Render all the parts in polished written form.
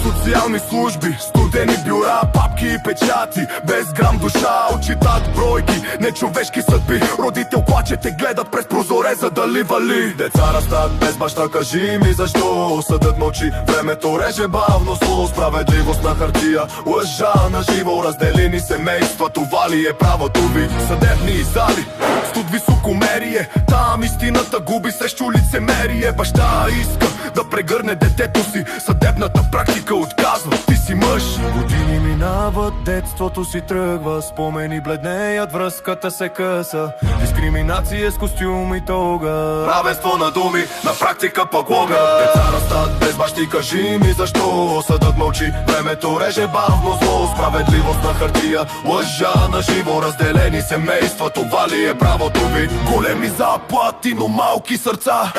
Социални служби, студени бюра, папки и печати, без грам душа, отчитат бройки, нечовешки съдби. Родител плаче, те гледат през прозореза дали вали. Деца растат без баща, кажи ми защо. Съдът мълчи, времето реже бавно зло. Справедливост на хартия, лъжа на живо. Разделени семейства, това ли е правото ви? Съдебни зали, студ високомерие, там истината губи срещу лицемерие. Баща иска да прегърне детето си, съдебната практика отказва, ти си мъж. Години минават, детството си тръгва, спомени бледнеят, връзката се къса. Дискриминация с костюм и тога, равенство на думи, на практика пък лога. Деца растат без бащи, кажи ми защо. Съдът мълчи, времето реже бавно зло. Справедливост на хартия, лъжа на живо. Разделени семейства, това ли е правото ви? Големи заплати, но малки сърца,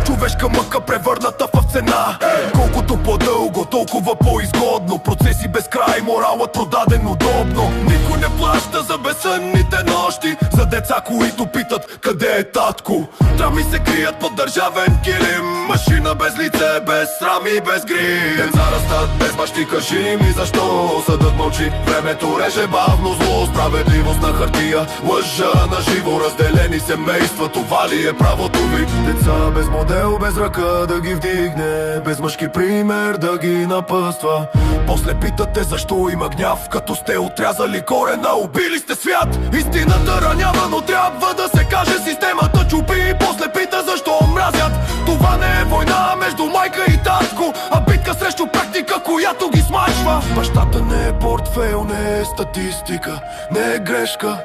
човешка мъка превърната в цена. Колкото по-дълго, толкова по-изгодно. Процеси без край, моралът продаден удобно. Никой не плаща за безсънните нощи, за деца, които питат къде е татко. Драми се крият под държавен килим, машина без лице, без срам и без грим. Деца растат без бащи, кажи ми защо. Съдът мълчи, времето реже бавно зло. Справедливост на хартия, лъжа на живо. Разделени семейства, това ли е правото ви? Деца без модел, без ръка да ги вдигне, без мъжки пример да ги напъства. После питате защо има гняв, като сте отрязали корена, убили сте свят. Истината ранява, но трябва да се каже, системата чупи и после пита защо мразят. Това не е война между майка и татко, а битка срещу практика, която ги смачва. Бащата не е портфейл, не е статистика, не е грешка.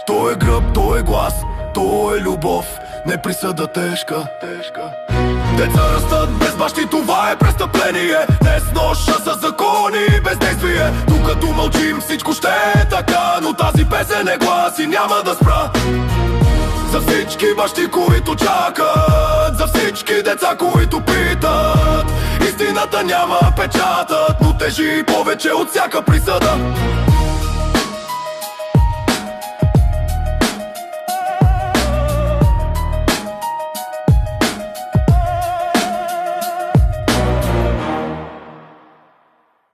То е гръб, то е глас, то е любов, не присъда тежка. Деца растат без бащи, това е престъпление. Днес ноша са закони и бездействие. Докато мълчим, всичко ще е така, но тази песен е глас и няма да спра. За всички бащи, които чакат, за всички деца, които питат. Истината няма печатът, но тежи повече от всяка присъда.